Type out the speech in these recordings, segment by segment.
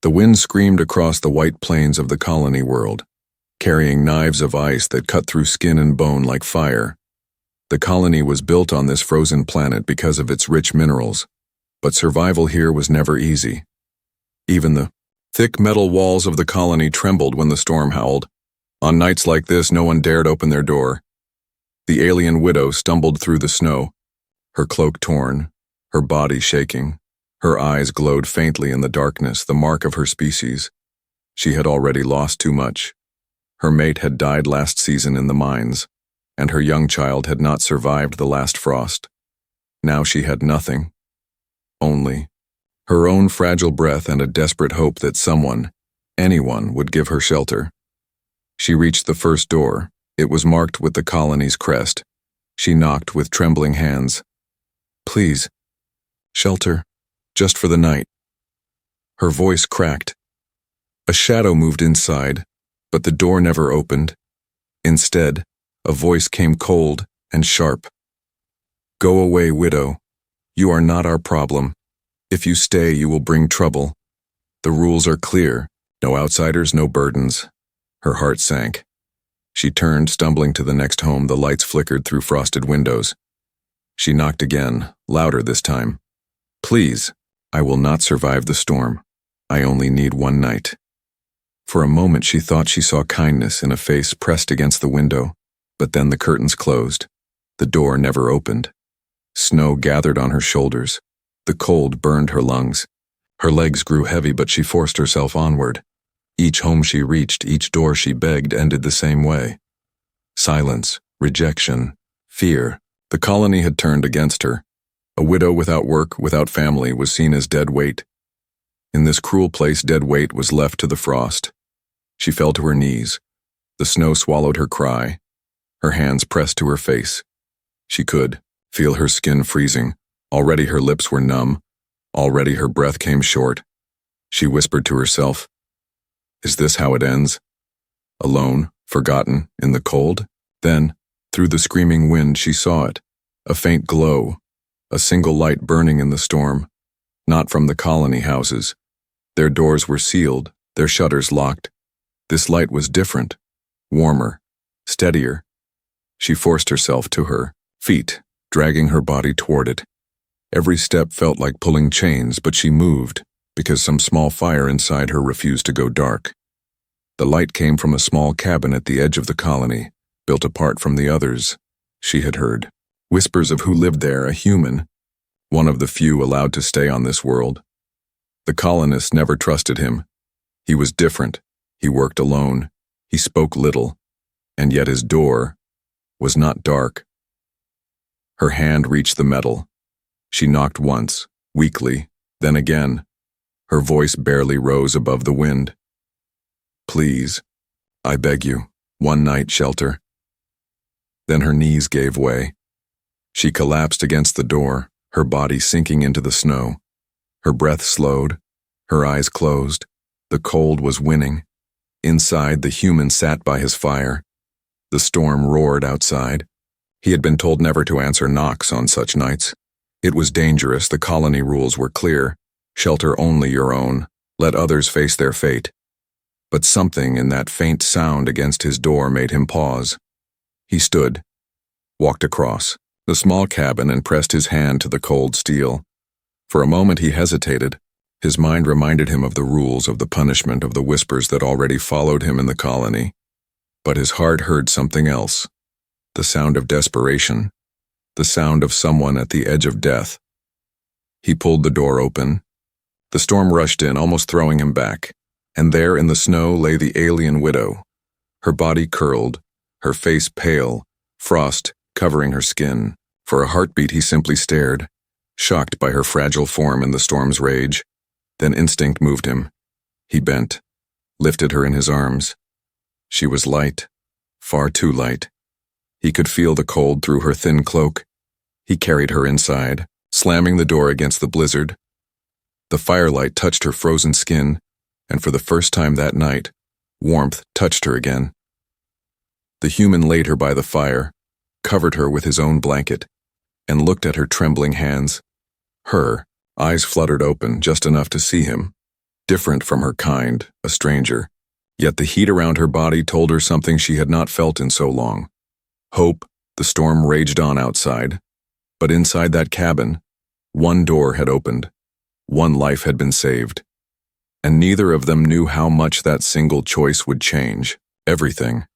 The wind screamed across the white plains of the colony world, carrying knives of ice that cut through skin and bone like fire. The colony was built on this frozen planet because of its rich minerals, but survival here was never easy. Even the thick metal walls of the colony trembled when the storm howled. On nights like this, no one dared open their door. The alien widow stumbled through the snow, her cloak torn, her body shaking. Her eyes glowed faintly in the darkness, the mark of her species. She had already lost too much. Her mate had died last season in the mines, and her young child had not survived the last frost. Now she had nothing. Only her own fragile breath and a desperate hope that someone, anyone, would give her shelter. She reached the first door. It was marked with the colony's crest. She knocked with trembling hands. "Please, shelter. Just for the night." Her voice cracked. A shadow moved inside, but the door never opened. Instead, a voice came cold and sharp. "Go away, widow. You are not our problem. If you stay, you will bring trouble. The rules are clear. No outsiders, no burdens." Her heart sank. She turned, stumbling to the next home. The lights flickered through frosted windows. She knocked again, louder this time. "Please. I will not survive the storm. I only need one night." For a moment she thought she saw kindness in a face pressed against the window, but then the curtains closed. The door never opened. Snow gathered on her shoulders. The cold burned her lungs. Her legs grew heavy, but she forced herself onward. Each home she reached, each door she begged, ended the same way. Silence, rejection, fear. The colony had turned against her. A widow without work, without family, was seen as dead weight. In this cruel place, dead weight was left to the frost. She fell to her knees. The snow swallowed her cry. Her hands pressed to her face. She could feel her skin freezing. Already her lips were numb. Already her breath came short. She whispered to herself, "Is this how it ends? Alone, forgotten, in the cold?" Then, through the screaming wind, she saw it. A faint glow. A single light burning in the storm, not from the colony houses. Their doors were sealed, their shutters locked. This light was different, warmer, steadier. She forced herself to her feet, dragging her body toward it. Every step felt like pulling chains, but she moved, because some small fire inside her refused to go dark. The light came from a small cabin at the edge of the colony, built apart from the others. She had heard whispers of who lived there, a human, one of the few allowed to stay on this world. The colonists never trusted him. He was different. He worked alone. He spoke little. And yet his door was not dark. Her hand reached the metal. She knocked once, weakly, then again. Her voice barely rose above the wind. "Please, I beg you, one night shelter." Then her knees gave way. She collapsed against the door, her body sinking into the snow. Her breath slowed, her eyes closed. The cold was winning. Inside, the human sat by his fire. The storm roared outside. He had been told never to answer knocks on such nights. It was dangerous. The colony rules were clear. Shelter only your own. Let others face their fate. But something in that faint sound against his door made him pause. He stood, walked across the small cabin, and pressed his hand to the cold steel. For a moment he hesitated. His mind reminded him of the rules, of the punishment, of the whispers that already followed him in the colony. But his heart heard something else. The sound of desperation. The sound of someone at the edge of death. He pulled the door open. The storm rushed in, almost throwing him back. And there in the snow lay the alien widow. Her body curled, her face pale, frost covering her skin. For a heartbeat he simply stared, shocked by her fragile form in the storm's rage. Then instinct moved him. He bent, lifted her in his arms. She was light, far too light. He could feel the cold through her thin cloak. He carried her inside, slamming the door against the blizzard. The firelight touched her frozen skin, and for the first time that night, warmth touched her again. The human laid her by the fire, covered her with his own blanket, and looked at her trembling hands. Her eyes fluttered open, just enough to see him. different from her kind, a stranger. Yet the heat around her body told her something she had not felt in so long. Hope. The storm raged on outside. But inside that cabin, one door had opened. One life had been saved. And neither of them knew how much that single choice would change. Everything.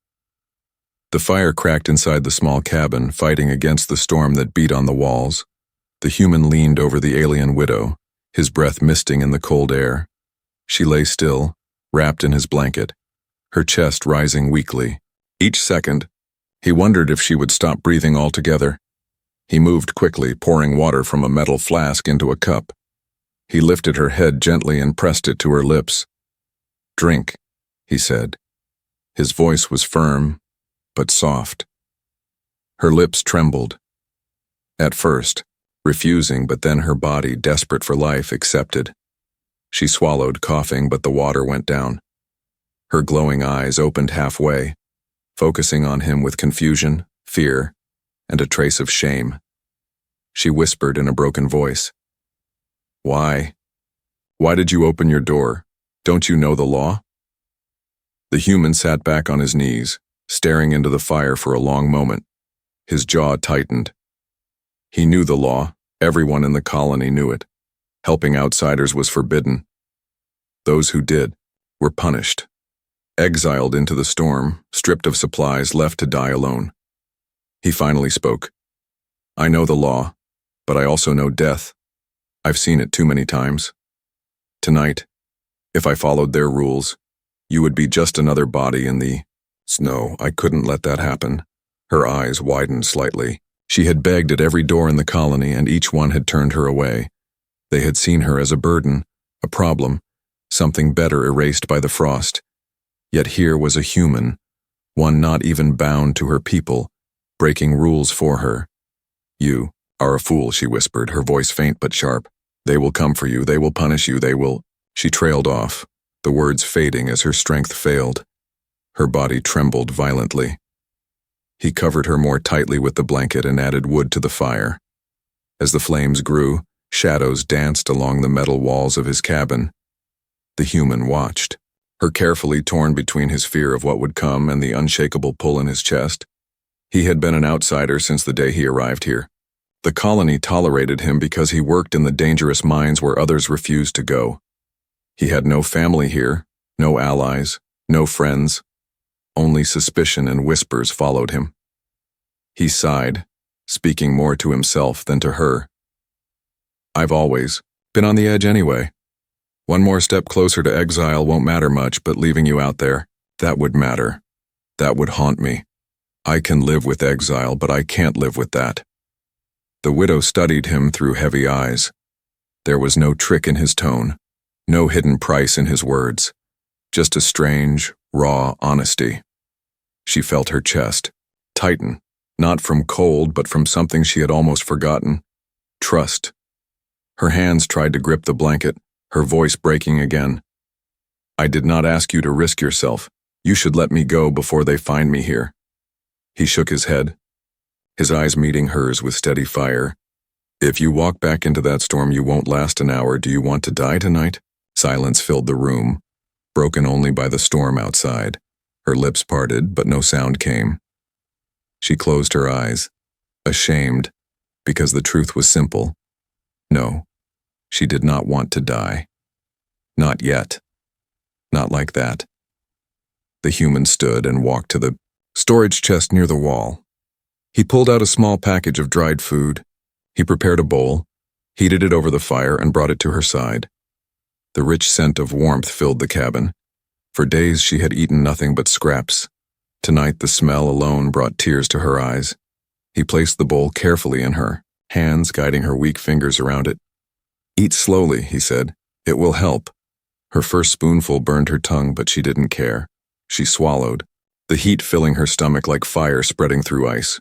The fire cracked inside the small cabin, fighting against the storm that beat on the walls. The human leaned over the alien widow, his breath misting in the cold air. She lay still, wrapped in his blanket, her chest rising weakly. Each second, he wondered if she would stop breathing altogether. He moved quickly, pouring water from a metal flask into a cup. He lifted her head gently and pressed it to her lips. "Drink," he said. His voice was firm, but soft. Her lips trembled. At first, refusing, but then her body, desperate for life, accepted. She swallowed, coughing, but the water went down. Her glowing eyes opened halfway, focusing on him with confusion, fear, and a trace of shame. She whispered in a broken voice, "Why? Why did you open your door? Don't you know the law?" The human sat back on his knees, staring into the fire for a long moment. His jaw tightened. He knew the law. Everyone in the colony knew it. Helping outsiders was forbidden. Those who did were punished. Exiled into the storm, stripped of supplies, left to die alone. He finally spoke. "I know the law, but I also know death. I've seen it too many times. Tonight, if I followed their rules, you would be just another body in the snow. I couldn't let that happen." Her eyes widened slightly. She had begged at every door in the colony, and each one had turned her away. They had seen her as a burden, a problem, something better erased by the frost. Yet here was a human, one not even bound to her people, breaking rules for her. "You are a fool," she whispered, her voice faint but sharp. "They will come for you, they will punish you, they will—" She trailed off, the words fading as her strength failed. Her body trembled violently. He covered her more tightly with the blanket and added wood to the fire. As the flames grew, shadows danced along the metal walls of his cabin. The human watched, her carefully torn between his fear of what would come and the unshakable pull in his chest. He had been an outsider since the day he arrived here. The colony tolerated him because he worked in the dangerous mines where others refused to go. He had no family here, no allies, no friends. Only suspicion and whispers followed him. He sighed, speaking more to himself than to her. "I've always been on the edge anyway. One more step closer to exile won't matter much, but leaving you out there, that would matter. That would haunt me. I can live with exile, but I can't live with that." The widow studied him through heavy eyes. There was no trick in his tone, no hidden price in his words, just a strange, raw honesty. She felt her chest tighten, not from cold, but from something she had almost forgotten: trust. Her hands tried to grip the blanket, her voice breaking again. "I did not ask you to risk yourself. You should let me go before they find me here." He shook his head, his eyes meeting hers with steady fire. "If you walk back into that storm, you won't last an hour. Do you want to die tonight?" Silence filled the room, broken only by the storm outside. Her lips parted, but no sound came. She closed her eyes, ashamed, because the truth was simple. No, she did not want to die. Not yet. Not like that. The human stood and walked to the storage chest near the wall. He pulled out a small package of dried food. He prepared a bowl, heated it over the fire, and brought it to her side. The rich scent of warmth filled the cabin. For days she had eaten nothing but scraps. Tonight the smell alone brought tears to her eyes. He placed the bowl carefully in her, hands guiding her weak fingers around it. "Eat slowly," he said. "It will help." Her first spoonful burned her tongue, but she didn't care. She swallowed, the heat filling her stomach like fire spreading through ice.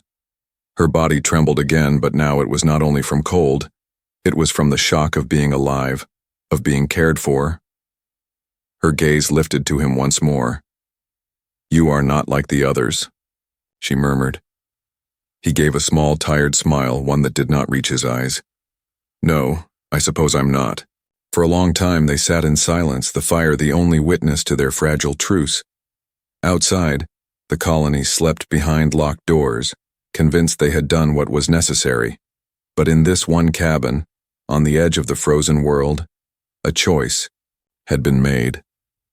Her body trembled again, but now it was not only from cold. It was from the shock of being alive, of being cared for. Her gaze lifted to him once more. "You are not like the others," she murmured. He gave a small, tired smile, one that did not reach his eyes. "No, I suppose I'm not. For a long time they sat in silence, the fire the only witness to their fragile truce. Outside, the colony slept behind locked doors, convinced they had done what was necessary. But in this one cabin, on the edge of the frozen world, a choice had been made.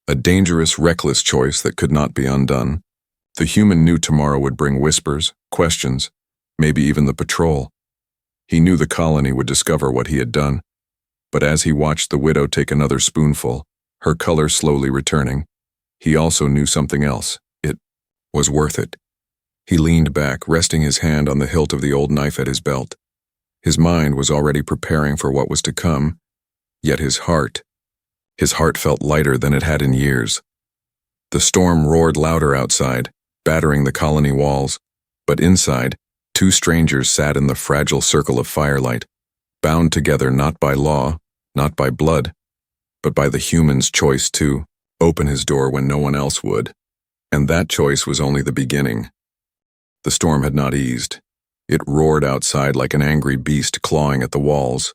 A dangerous, reckless choice that could not be undone. The human knew tomorrow would bring whispers, questions, maybe even the patrol. He knew the colony would discover what he had done. But as he watched the widow take another spoonful, her color slowly returning, he also knew something else. It was worth it. He leaned back, resting his hand on the hilt of the old knife at his belt. His mind was already preparing for what was to come, yet his heart felt lighter than it had in years. The storm roared louder outside, battering the colony walls, but inside, two strangers sat in the fragile circle of firelight, bound together not by law, not by blood, but by the human's choice to open his door when no one else would. And that choice was only the beginning. The storm had not eased. It roared outside like an angry beast clawing at the walls.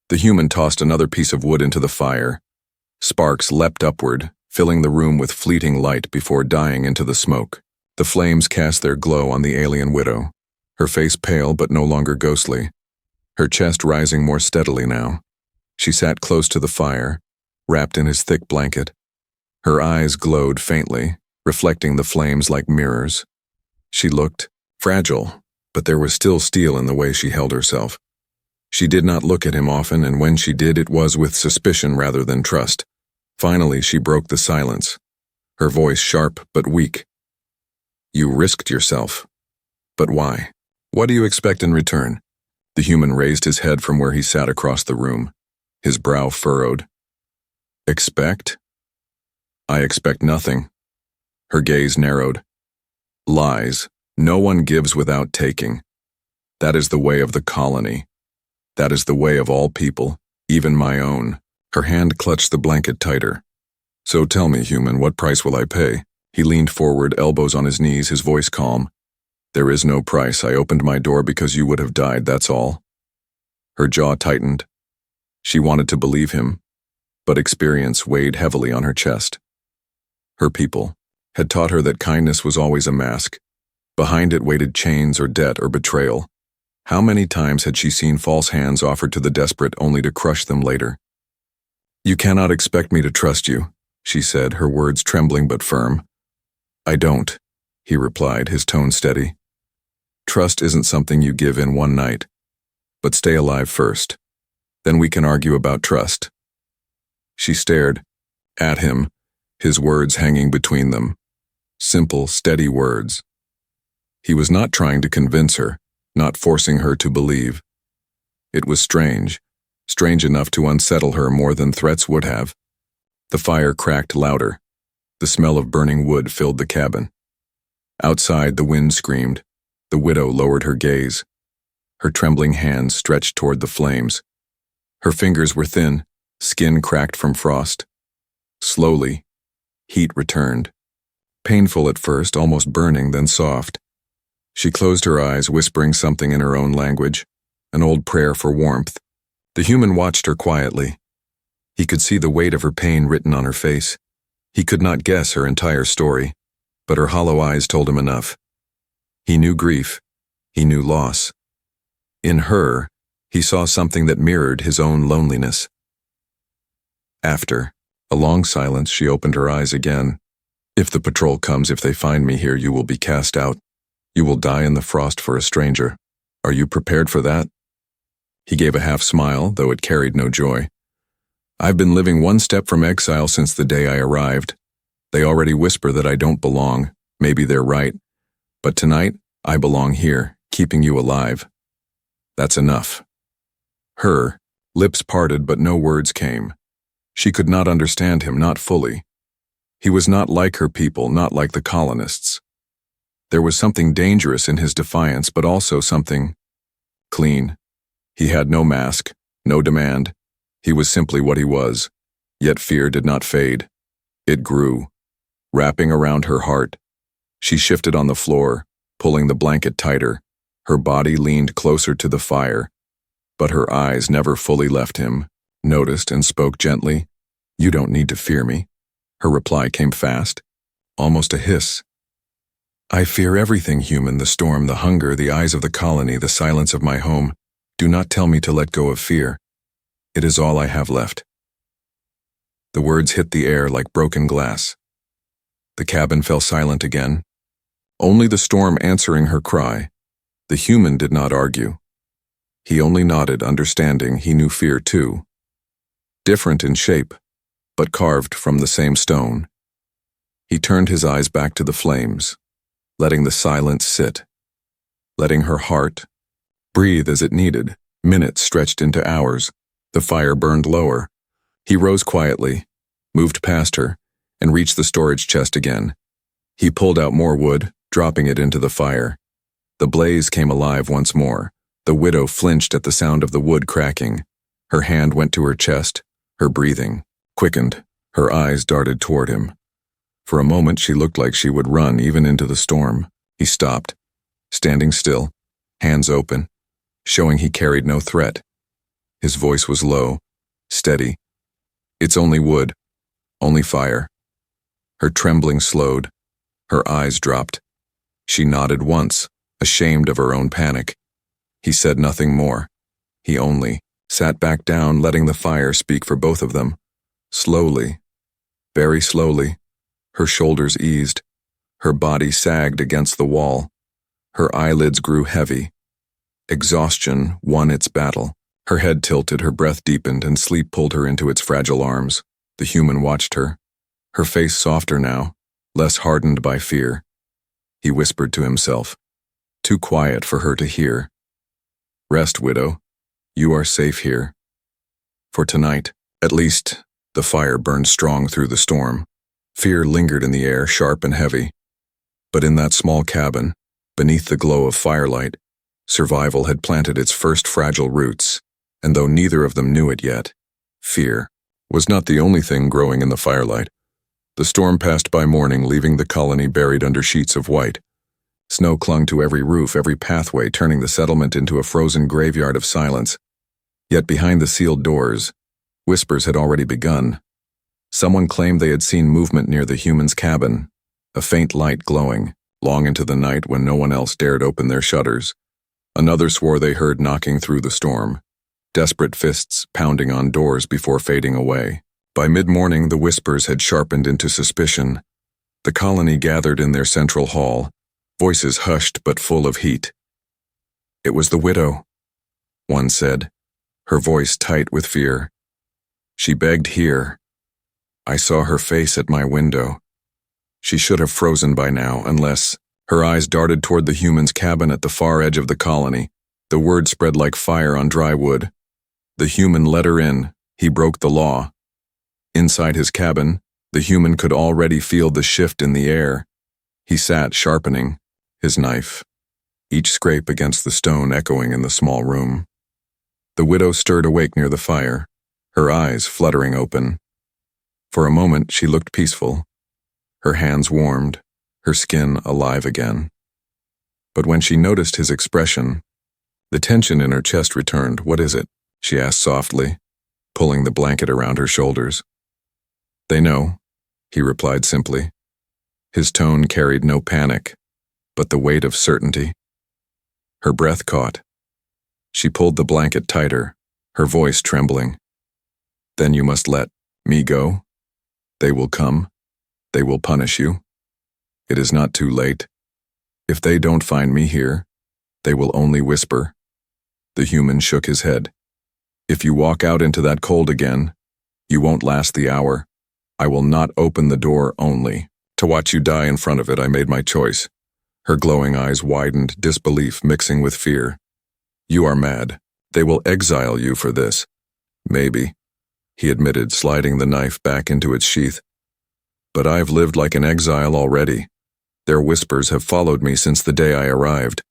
The human tossed another piece of wood into the fire. Sparks leapt upward, filling the room with fleeting light before dying into the smoke. The flames cast their glow on the alien widow, her face pale but no longer ghostly, her chest rising more steadily now. She sat close to the fire, wrapped in his thick blanket. Her eyes glowed faintly, reflecting the flames like mirrors. She looked fragile, but there was still steel in the way she held herself. She did not look at him often, and when she did, it was with suspicion rather than trust. Finally, she broke the silence, her voice sharp but weak. "You risked yourself. But why? What do you expect in return?" The human raised his head from where he sat across the room, his brow furrowed. "Expect? I expect nothing." Her gaze narrowed. "Lies. No one gives without taking. That is the way of the colony. That is the way of all people, even my own." Her hand clutched the blanket tighter. "So tell me, human, what price will I pay?" He leaned forward, elbows on his knees, his voice calm. "There is no price. I opened my door because you would have died, that's all." Her jaw tightened. She wanted to believe him, but experience weighed heavily on her chest. Her people had taught her that kindness was always a mask. Behind it waited chains or debt or betrayal. How many times had she seen false hands offered to the desperate only to crush them later? "You cannot expect me to trust you," she said, her words trembling but firm. "I don't," he replied, his tone steady. "Trust isn't something you give in one night. But stay alive first. Then we can argue about trust." She stared at him, his words hanging between them. Simple, steady words. He was not trying to convince her, not forcing her to believe. It was strange enough to unsettle her more than threats would have. The fire cracked louder. The smell of burning wood filled the cabin. Outside, the wind screamed. The widow lowered her gaze. Her trembling hands stretched toward the flames. Her fingers were thin, skin cracked from frost. Slowly, heat returned. Painful at first, almost burning, then soft. She closed her eyes, whispering something in her own language, an old prayer for warmth. The human watched her quietly. He could see the weight of her pain written on her face. He could not guess her entire story, but her hollow eyes told him enough. He knew grief. He knew loss. In her, he saw something that mirrored his own loneliness. After a long silence, she opened her eyes again. "If the patrol comes, if they find me here, you will be cast out. You will die in the frost for a stranger. Are you prepared for that?" He gave a half smile, though it carried no joy. "I've been living one step from exile since the day I arrived. They already whisper that I don't belong. Maybe they're right. But tonight, I belong here, keeping you alive. That's enough." Her lips parted, but no words came. She could not understand him, not fully. He was not like her people, not like the colonists. There was something dangerous in his defiance, but also something clean. He had no mask, no demand. He was simply what he was. Yet fear did not fade. It grew, wrapping around her heart. She shifted on the floor, pulling the blanket tighter. Her body leaned closer to the fire, but her eyes never fully left him. noticed and spoke gently. "You don't need to fear me." Her reply came fast, almost a hiss. "I fear everything human, the storm, the hunger, the eyes of the colony, the silence of my home. Do not tell me to let go of fear. It is all I have left." The words hit the air like broken glass. The cabin fell silent again, only the storm answering her cry. The human did not argue. He only nodded, understanding he knew fear too. Different in shape, but carved from the same stone. He turned his eyes back to the flames, letting the silence sit, letting her heart breathe as it needed. Minutes stretched into hours. The fire burned lower. He rose quietly, moved past her, and reached the storage chest again. He pulled out more wood, dropping it into the fire. The blaze came alive once more. The widow flinched at the sound of the wood cracking. Her hand went to her chest. Her breathing quickened. Her eyes darted toward him. For a moment she looked like she would run even into the storm. He stopped, standing still, hands open, showing he carried no threat. His voice was low, steady. "It's only wood, only fire." Her trembling slowed. Her eyes dropped. She nodded once, ashamed of her own panic. He said nothing more. He only sat back down, letting the fire speak for both of them. Slowly, very slowly, her shoulders eased. Her body sagged against the wall. Her eyelids grew heavy. Exhaustion won its battle. Her head tilted, her breath deepened, and sleep pulled her into its fragile arms. The human watched her, her face softer now, less hardened by fear. He whispered to himself, too quiet for her to hear. "Rest, widow. You are safe here. For tonight, at least." The fire burned strong through the storm. Fear lingered in the air, sharp and heavy. But in that small cabin, beneath the glow of firelight, survival had planted its first fragile roots, and though neither of them knew it yet, fear was not the only thing growing in the firelight. The storm passed by morning, leaving the colony buried under sheets of white. Snow clung to every roof, every pathway, turning the settlement into a frozen graveyard of silence. Yet behind the sealed doors, whispers had already begun. Someone claimed they had seen movement near the human's cabin, a faint light glowing, long into the night when no one else dared open their shutters. Another swore they heard knocking through the storm, desperate fists pounding on doors before fading away. By mid-morning, the whispers had sharpened into suspicion. The colony gathered in their central hall, voices hushed but full of heat. "It was the widow," one said, her voice tight with fear. "She begged here. I saw her face at my window. She should have frozen by now, unless..." Her eyes darted toward the human's cabin at the far edge of the colony. The word spread like fire on dry wood. The human let her in. He broke the law. Inside his cabin, the human could already feel the shift in the air. He sat, sharpening his knife, each scrape against the stone echoing in the small room. The widow stirred awake near the fire, her eyes fluttering open. For a moment she looked peaceful. Her hands warmed, her skin alive again. But when she noticed his expression, the tension in her chest returned. "What is it?" she asked softly, pulling the blanket around her shoulders. "They know," he replied simply. His tone carried no panic, but the weight of certainty. Her breath caught. She pulled the blanket tighter, her voice trembling. "Then you must let me go. They will come. They will punish you. It is not too late. If they don't find me here, they will only whisper." The human shook his head. "If you walk out into that cold again, you won't last the hour. I will not open the door only to watch you die in front of it. I made my choice." Her glowing eyes widened, disbelief mixing with fear. "You are mad. They will exile you for this." "Maybe," he admitted, sliding the knife back into its sheath. "But I've lived like an exile already. Their whispers have followed me since the day I arrived.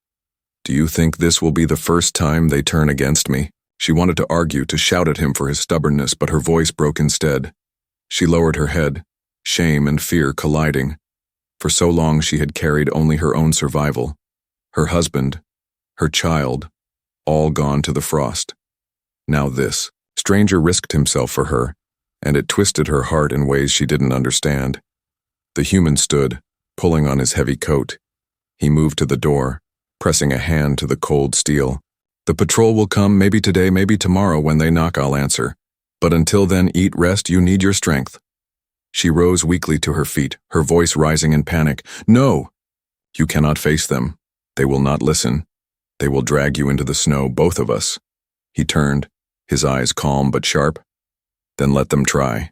Do you think this will be the first time they turn against me?" She wanted to argue, to shout at him for his stubbornness, but her voice broke instead. She lowered her head, shame and fear colliding. For so long she had carried only her own survival. Her husband, her child, all gone to the frost. Now this. Stranger risked himself for her, and it twisted her heart in ways she didn't understand. The human stood, pulling on his heavy coat. He moved to the door, pressing a hand to the cold steel. The patrol will come, maybe today, maybe tomorrow. When they knock, I'll answer. But until then, eat, rest, you need your strength. She rose weakly to her feet, her voice rising in panic. No! You cannot face them. They will not listen. They will drag you into the snow, both of us. He turned, his eyes calm but sharp. Then let them try.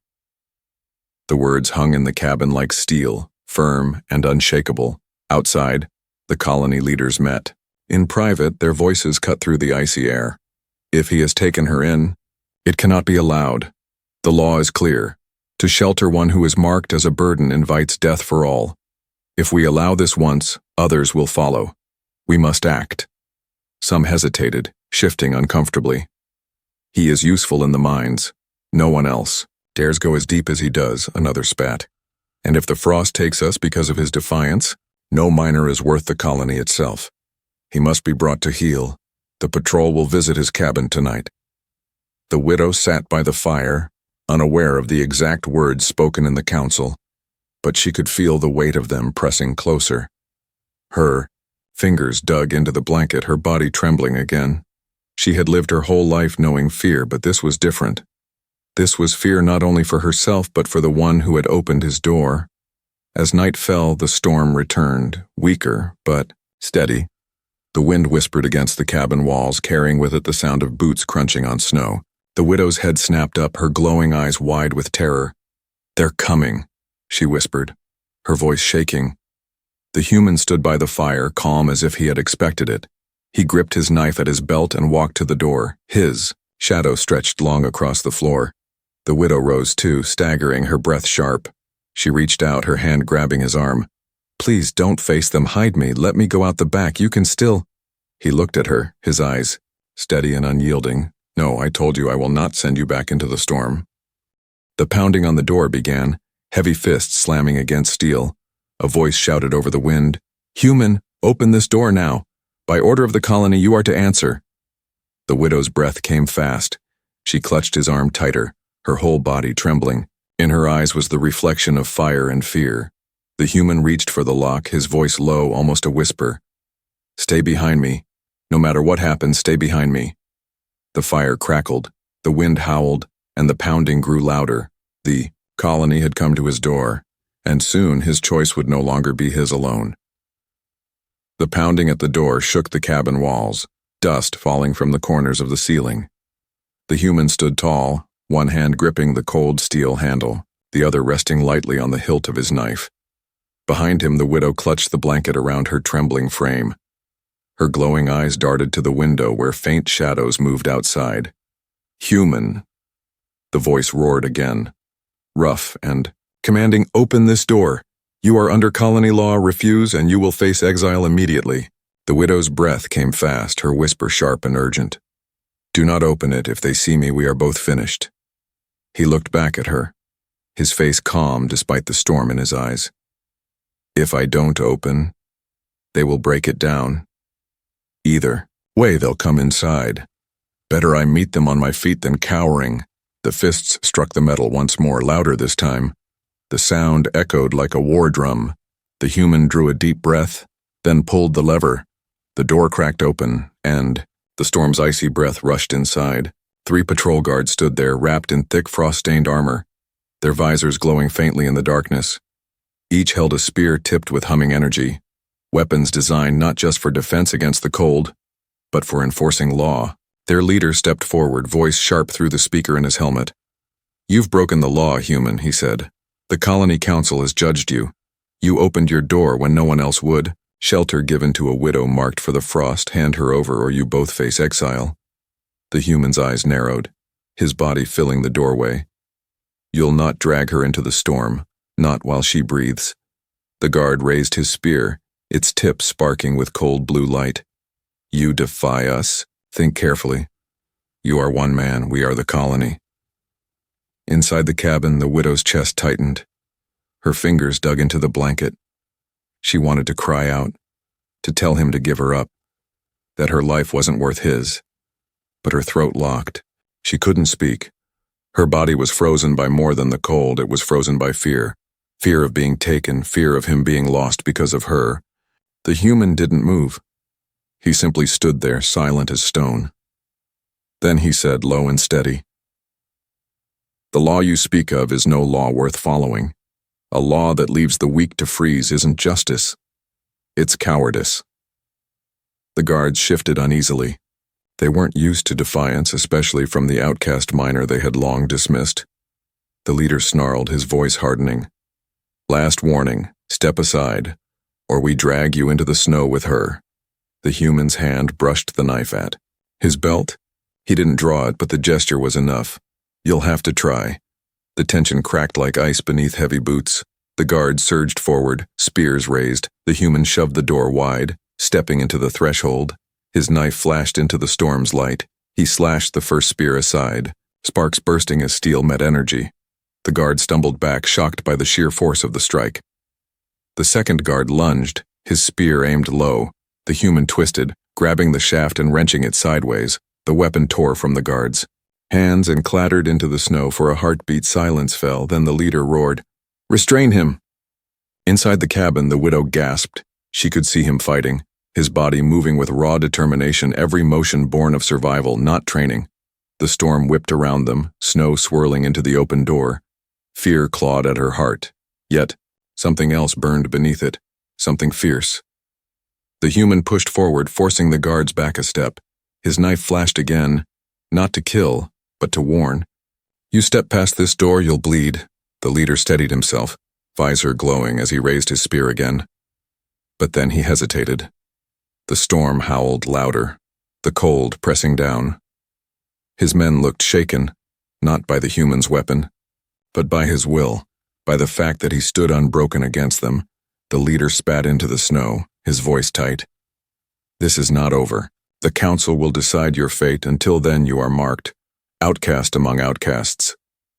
The words hung in the cabin like steel, firm and unshakable. Outside, the colony leaders met. In private, their voices cut through the icy air. If he has taken her in, it cannot be allowed. The law is clear. To shelter one who is marked as a burden invites death for all. If we allow this once, others will follow. We must act. Some hesitated, shifting uncomfortably. He is useful in the mines. No one else dares go as deep as he does, another spat. And if the frost takes us because of his defiance, no miner is worth the colony itself. He must be brought to heel. The patrol will visit his cabin tonight. The widow sat by the fire, unaware of the exact words spoken in the council, but she could feel the weight of them pressing closer. Her fingers dug into the blanket, her body trembling again. She had lived her whole life knowing fear, but this was different. This was fear not only for herself, but for the one who had opened his door. As night fell, the storm returned, weaker, but steady. The wind whispered against the cabin walls, carrying with it the sound of boots crunching on snow. The widow's head snapped up, her glowing eyes wide with terror. "They're coming," she whispered, her voice shaking. The human stood by the fire, calm as if he had expected it. He gripped his knife at his belt and walked to the door. His shadow stretched long across the floor. The widow rose too, staggering, her breath sharp. She reached out, her hand grabbing his arm. "Please don't face them, hide me, let me go out the back, you can still—" He looked at her, his eyes steady and unyielding. "No, I told you I will not send you back into the storm." The pounding on the door began, heavy fists slamming against steel. A voice shouted over the wind, "Human, open this door now. By order of the colony, you are to answer." The widow's breath came fast. She clutched his arm tighter, her whole body trembling. In her eyes was the reflection of fire and fear. The human reached for the lock, his voice low, almost a whisper. "Stay behind me. No matter what happens, stay behind me." The fire crackled, the wind howled, and the pounding grew louder. The colony had come to his door, and soon his choice would no longer be his alone. The pounding at the door shook the cabin walls, dust falling from the corners of the ceiling. The human stood tall, one hand gripping the cold steel handle, the other resting lightly on the hilt of his knife. Behind him, the widow clutched the blanket around her trembling frame. Her glowing eyes darted to the window where faint shadows moved outside. "Human!" The voice roared again, rough and commanding, "Open this door. You are under colony law, refuse and you will face exile immediately." The widow's breath came fast, her whisper sharp and urgent. "Do not open it. If they see me, we are both finished." He looked back at her, his face calm despite the storm in his eyes. "If I don't open, they will break it down. Either way, they'll come inside. Better I meet them on my feet than cowering." The fists struck the metal once more, louder this time. The sound echoed like a war drum. The human drew a deep breath, then pulled the lever. The door cracked open, and the storm's icy breath rushed inside. 3 patrol guards stood there, wrapped in thick frost-stained armor, their visors glowing faintly in the darkness. Each held a spear tipped with humming energy, weapons designed not just for defense against the cold, but for enforcing law. Their leader stepped forward, voice sharp through the speaker in his helmet. "You've broken the law, human," he said. "The colony council has judged you. You opened your door when no one else would. Shelter given to a widow marked for the frost, hand her over or you both face exile." The human's eyes narrowed, his body filling the doorway. "You'll not drag her into the storm, not while she breathes." The guard raised his spear, its tip sparking with cold blue light. "You defy us? Think carefully. You are one man, we are the colony." Inside the cabin, the widow's chest tightened. Her fingers dug into the blanket. She wanted to cry out, to tell him to give her up, that her life wasn't worth his. But her throat locked. She couldn't speak. Her body was frozen by more than the cold, it was frozen by fear. Fear of being taken, fear of him being lost because of her. The human didn't move. He simply stood there, silent as stone. Then he said, low and steady, "The law you speak of is no law worth following. A law that leaves the weak to freeze isn't justice. It's cowardice." The guards shifted uneasily. They weren't used to defiance, especially from the outcast miner they had long dismissed. The leader snarled, his voice hardening. "Last warning, step aside, or we drag you into the snow with her." The human's hand brushed the knife at his belt. He didn't draw it, but the gesture was enough. "You'll have to try." The tension cracked like ice beneath heavy boots. The guards surged forward, spears raised. The human shoved the door wide, stepping into the threshold. His knife flashed into the storm's light. He slashed the first spear aside, sparks bursting as steel met energy. The guard stumbled back, shocked by the sheer force of the strike. The second guard lunged, his spear aimed low. The human twisted, grabbing the shaft and wrenching it sideways. The weapon tore from the guards hands and clattered into the snow. For a heartbeat, silence fell. Then the leader roared, "Restrain him!" Inside the cabin, the widow gasped. She could see him fighting, his body moving with raw determination, every motion born of survival, not training. The storm whipped around them, snow swirling into the open door. Fear clawed at her heart. Yet, something else burned beneath it, something fierce. The human pushed forward, forcing the guards back a step. His knife flashed again, not to kill, but to warn. "You step past this door, you'll bleed." The leader steadied himself, visor glowing as he raised his spear again. But then he hesitated. The storm howled louder, the cold pressing down. His men looked shaken, not by the human's weapon, but by his will, by the fact that he stood unbroken against them. The leader spat into the snow, his voice tight. "This is not over. The council will decide your fate. Until then you are marked, outcast among outcasts."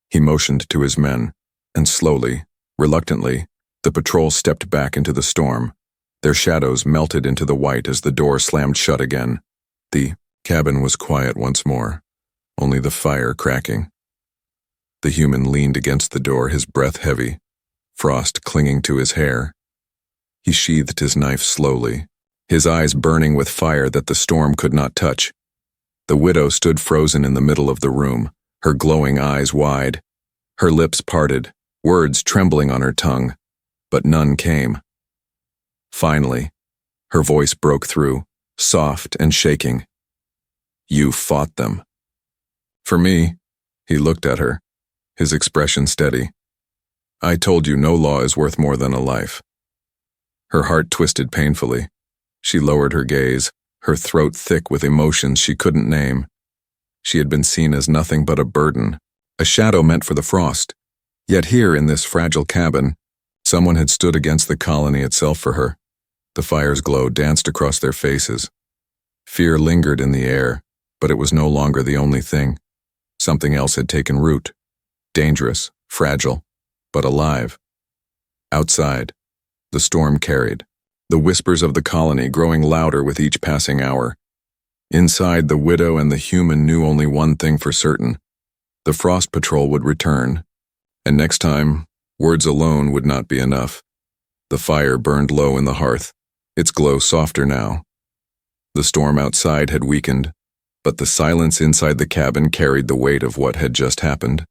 He motioned to his men, and slowly, reluctantly, the patrol stepped back into the storm. Their shadows melted into the white as the door slammed shut again. The cabin was quiet once more, only the fire cracking. The human leaned against the door, his breath heavy, frost clinging to his hair. He sheathed his knife slowly, his eyes burning with fire that the storm could not touch. The widow stood frozen in the middle of the room, her glowing eyes wide, her lips parted, words trembling on her tongue, but none came. Finally, her voice broke through, soft and shaking. "You fought them." "For me," he looked at her, his expression steady. "I told you no law is worth more than a life." Her heart twisted painfully. She lowered her gaze, her throat thick with emotions she couldn't name. She had been seen as nothing but a burden, a shadow meant for the frost. Yet here in this fragile cabin, someone had stood against the colony itself for her. The fire's glow danced across their faces. Fear lingered in the air, but it was no longer the only thing. Something else had taken root. Dangerous, fragile, but alive. Outside, the storm carried, the whispers of the colony growing louder with each passing hour. Inside, the widow and the human knew only one thing for certain. The frost patrol would return, and next time, words alone would not be enough. The fire burned low in the hearth, its glow softer now. The storm outside had weakened, but the silence inside the cabin carried the weight of what had just happened.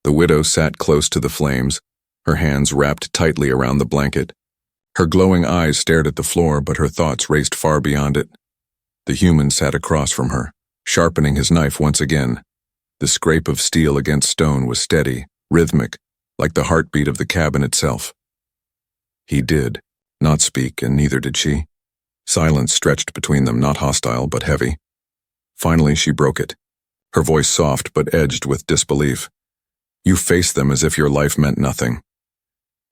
The widow sat close to the flames, her hands wrapped tightly around the blanket. Her glowing eyes stared at the floor, but her thoughts raced far beyond it. The human sat across from her, sharpening his knife once again. The scrape of steel against stone was steady, rhythmic, like the heartbeat of the cabin itself. He did not speak, and neither did she. Silence stretched between them, not hostile, but heavy. Finally, she broke it, her voice soft but edged with disbelief. "You face them as if your life meant nothing."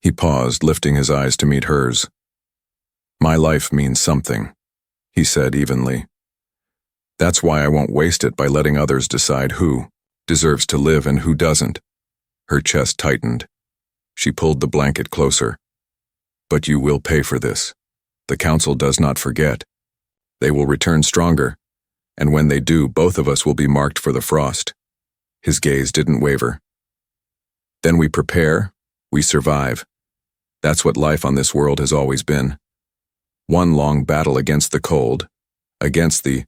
He paused, lifting his eyes to meet hers. "My life means something," he said evenly. "That's why I won't waste it by letting others decide who deserves to live and who doesn't." Her chest tightened. She pulled the blanket closer. "But you will pay for this. The council does not forget. They will return stronger. And when they do, both of us will be marked for the frost." His gaze didn't waver. "Then we prepare, we survive. That's what life on this world has always been. One long battle against the cold, against the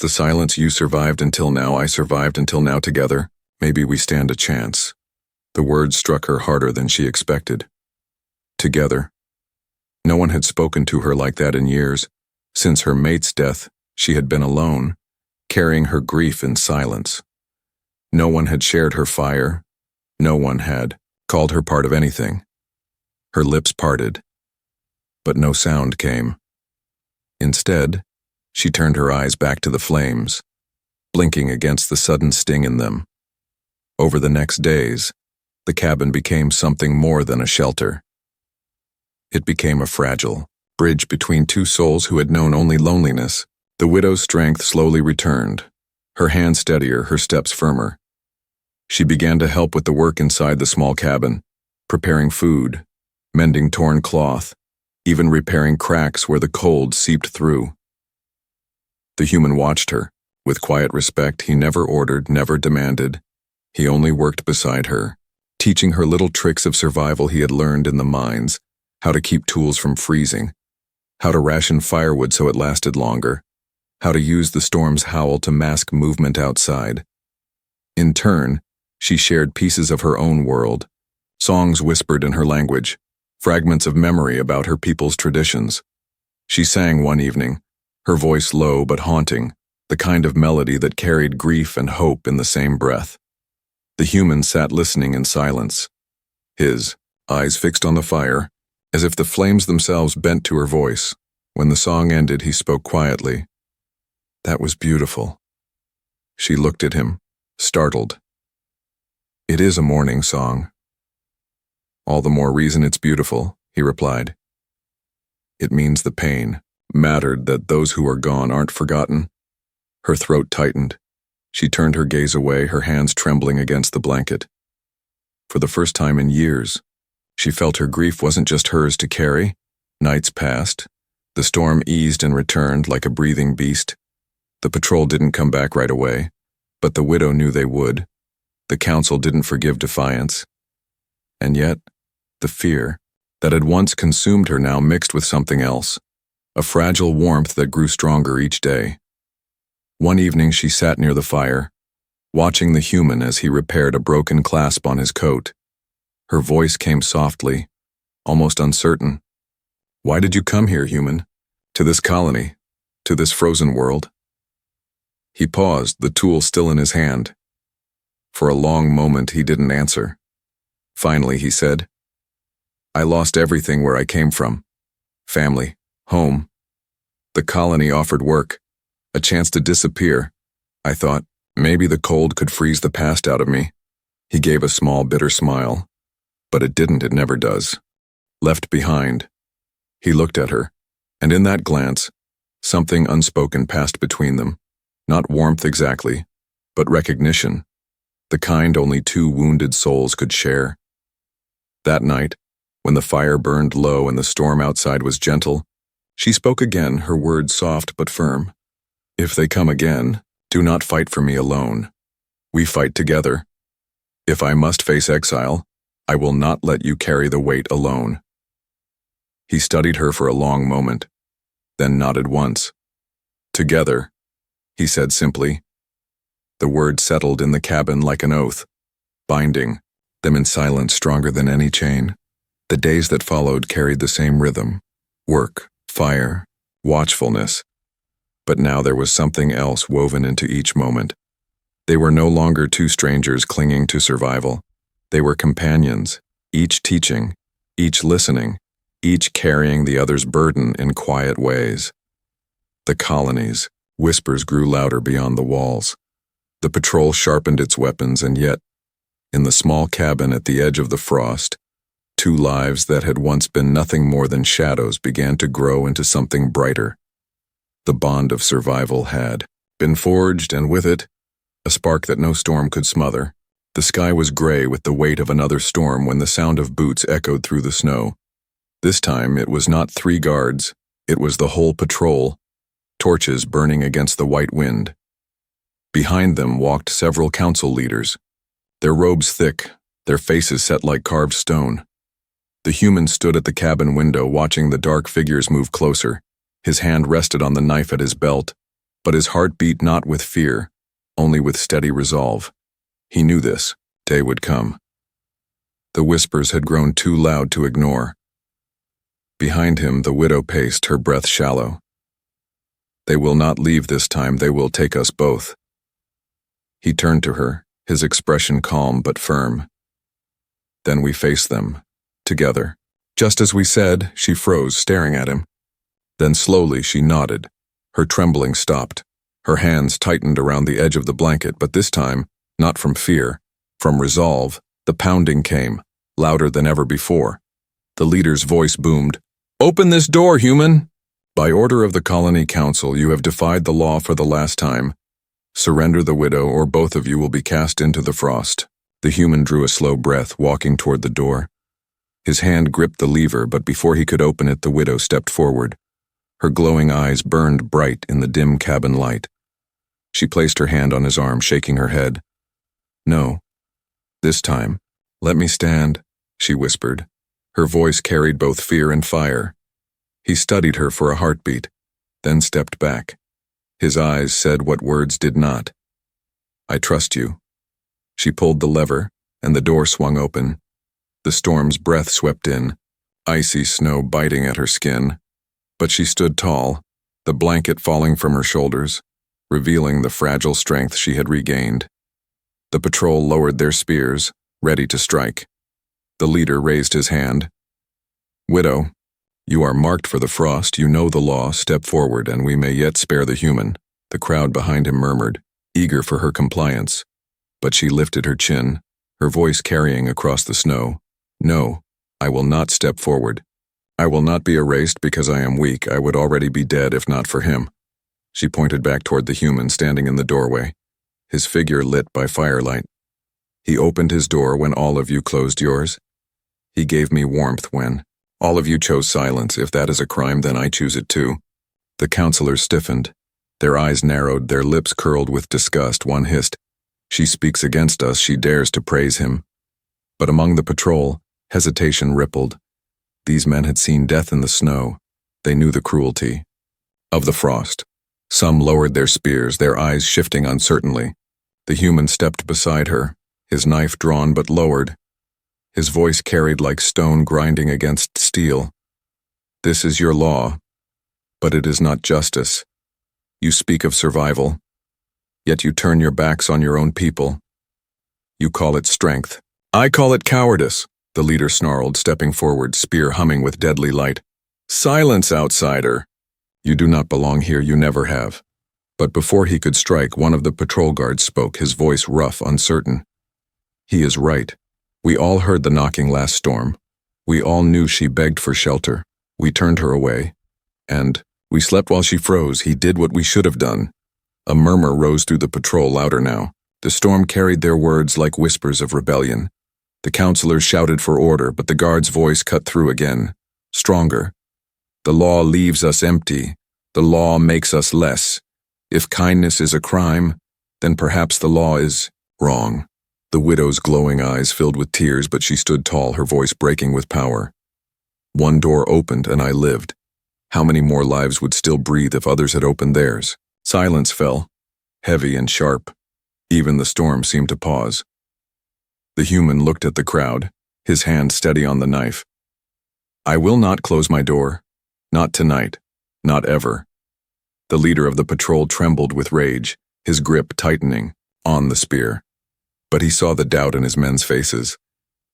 silence. You survived until now, I survived until now. Together, maybe we stand a chance." The words struck her harder than she expected. Together. No one had spoken to her like that in years. Since her mate's death, she had been alone, carrying her grief in silence. No one had shared her fire. No one had called her part of anything. Her lips parted, but no sound came. Instead, she turned her eyes back to the flames, blinking against the sudden sting in them. Over the next days, the cabin became something more than a shelter. It became a fragile bridge between two souls who had known only loneliness. The widow's strength slowly returned, her hands steadier, her steps firmer. She began to help with the work inside the small cabin, preparing food, mending torn cloth, even repairing cracks where the cold seeped through. The human watched her, with quiet respect. He never ordered, never demanded. He only worked beside her, teaching her little tricks of survival he had learned in the mines, how to keep tools from freezing, how to ration firewood so it lasted longer, how to use the storm's howl to mask movement outside. In turn, she shared pieces of her own world, songs whispered in her language, fragments of memory about her people's traditions. She sang one evening, her voice low but haunting, the kind of melody that carried grief and hope in the same breath. The human sat listening in silence, his eyes fixed on the fire, as if the flames themselves bent to her voice. When the song ended, he spoke quietly. "That was beautiful." She looked at him, startled. "It is a mourning song." "All the more reason it's beautiful," he replied. "It means the pain mattered, that those who are gone aren't forgotten." Her throat tightened. She turned her gaze away, her hands trembling against the blanket. For the first time in years, she felt her grief wasn't just hers to carry. Nights passed. The storm eased and returned like a breathing beast. The patrol didn't come back right away, but the widow knew they would. The council didn't forgive defiance. And yet, the fear that had once consumed her now mixed with something else, a fragile warmth that grew stronger each day. One evening she sat near the fire, watching the human as he repaired a broken clasp on his coat. Her voice came softly, almost uncertain. "Why did you come here, human? To this colony? To this frozen world?" He paused, the tool still in his hand. For a long moment he didn't answer. Finally he said, "I lost everything where I came from. Family, home. The colony offered work, a chance to disappear. I thought, maybe the cold could freeze the past out of me." He gave a small, bitter smile. But it didn't, it never does. Left behind. He looked at her, and in that glance, something unspoken passed between them. Not warmth exactly, but recognition. The kind only two wounded souls could share. That night, when the fire burned low and the storm outside was gentle, she spoke again, her words soft but firm. "If they come again, do not fight for me alone. We fight together. If I must face exile, I will not let you carry the weight alone." He studied her for a long moment, then nodded once. "Together," he said simply. The word settled in the cabin like an oath, binding them in silence stronger than any chain. The days that followed carried the same rhythm: work, fire, watchfulness. But now there was something else woven into each moment. They were no longer two strangers clinging to survival. They were companions, each teaching, each listening, each carrying the other's burden in quiet ways. The colonies, whispers grew louder beyond the walls. The patrol sharpened its weapons, and yet, in the small cabin at the edge of the frost, two lives that had once been nothing more than shadows began to grow into something brighter. The bond of survival had been forged, and with it, a spark that no storm could smother. The sky was gray with the weight of another storm when the sound of boots echoed through the snow. This time it was not 3 guards, it was the whole patrol. torches burning against the white wind. Behind them walked several council leaders, their robes thick, their faces set like carved stone. The human stood at the cabin window watching the dark figures move closer. His hand rested on the knife at his belt, but his heart beat not with fear, only with steady resolve. He knew this day would come. The whispers had grown too loud to ignore. Behind him, the widow paced, her breath shallow. They will not leave this time, they will take us both. He turned to her, his expression calm but firm. Then we faced them, together. Just as we said, she froze, staring at him. Then slowly she nodded. Her trembling stopped. Her hands tightened around the edge of the blanket, but this time, not from fear, from resolve. The pounding came, louder than ever before. The leader's voice boomed, "Open this door, human! By order of the Colony Council, you have defied the law for the last time. Surrender the widow, or both of you will be cast into the frost." The human drew a slow breath, walking toward the door. His hand gripped the lever, but before he could open it, the widow stepped forward. Her glowing eyes burned bright in the dim cabin light. She placed her hand on his arm, shaking her head. "No. This time, let me stand," she whispered. Her voice carried both fear and fire. He studied her for a heartbeat, then stepped back. His eyes said what words did not. "I trust you." She pulled the lever, and the door swung open. The storm's breath swept in, icy snow biting at her skin. But she stood tall, the blanket falling from her shoulders, revealing the fragile strength she had regained. The patrol lowered their spears, ready to strike. The leader raised his hand. "Widow, you are marked for the frost, you know the law, step forward and we may yet spare the human." The crowd behind him murmured, eager for her compliance. But she lifted her chin, her voice carrying across the snow. "No, I will not step forward. I will not be erased because I am weak. I would already be dead if not for him." She pointed back toward the human standing in the doorway, his figure lit by firelight. "He opened his door when all of you closed yours. He gave me warmth when all of you chose silence. If that is a crime, then I choose it too." The counselors stiffened. Their eyes narrowed, their lips curled with disgust. One hissed, "She speaks against us, she dares to praise him." But among the patrol, hesitation rippled. These men had seen death in the snow. They knew the cruelty of the frost. Some lowered their spears, their eyes shifting uncertainly. The human stepped beside her, his knife drawn but lowered. His voice carried like stone grinding against steel. "This is your law, but it is not justice. You speak of survival, yet you turn your backs on your own people. You call it strength. I call it cowardice," the leader snarled, stepping forward, spear humming with deadly light. "Silence, outsider. You do not belong here, you never have." But before he could strike, one of the patrol guards spoke, his voice rough, uncertain. "He is right. We all heard the knocking last storm. We all knew she begged for shelter. We turned her away. And we slept while she froze. He did what we should have done." A murmur rose through the patrol, louder now. The storm carried their words like whispers of rebellion. The counselors shouted for order, but the guard's voice cut through again, stronger. "The law leaves us empty. The law makes us less. If kindness is a crime, then perhaps the law is wrong." The widow's glowing eyes filled with tears, but she stood tall, her voice breaking with power. "One door opened and I lived. How many more lives would still breathe if others had opened theirs?" Silence fell, heavy and sharp. Even the storm seemed to pause. The human looked at the crowd, his hand steady on the knife. "I will not close my door. Not tonight. Not ever." The leader of the patrol trembled with rage, his grip tightening on the spear. But he saw the doubt in his men's faces.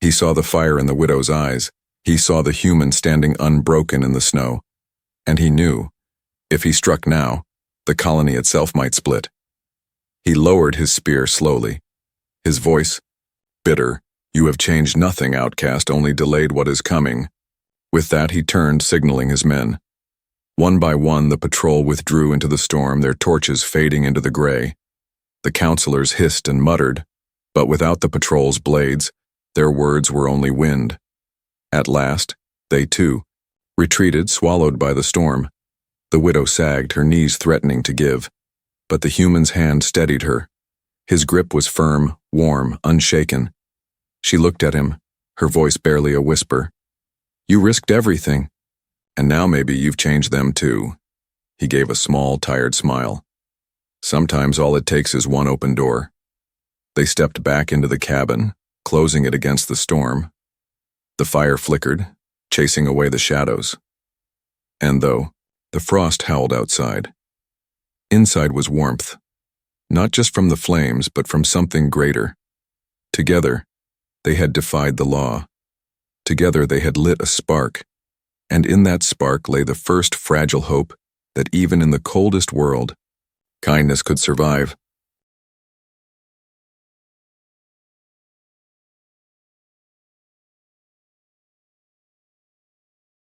He saw the fire in the widow's eyes. He saw the human standing unbroken in the snow. And he knew, if he struck now, the colony itself might split. He lowered his spear slowly, his voice bitter. "You have changed nothing, outcast, only delayed what is coming." With that he turned, signaling his men. One by one the patrol withdrew into the storm, their torches fading into the gray. The counselors hissed and muttered, but without the patrol's blades, their words were only wind. At last, they too retreated, swallowed by the storm. The widow sagged, her knees threatening to give, but the human's hand steadied her. His grip was firm, warm, unshaken. She looked at him, her voice barely a whisper. "You risked everything, and now maybe you've changed them too." He gave a small, tired smile. "Sometimes all it takes is one open door." They stepped back into the cabin, closing it against the storm. The fire flickered, chasing away the shadows. And though, the frost howled outside. Inside was warmth, not just from the flames, but from something greater. Together, they had defied the law. Together they had lit a spark, and in that spark lay the first fragile hope that even in the coldest world, kindness could survive.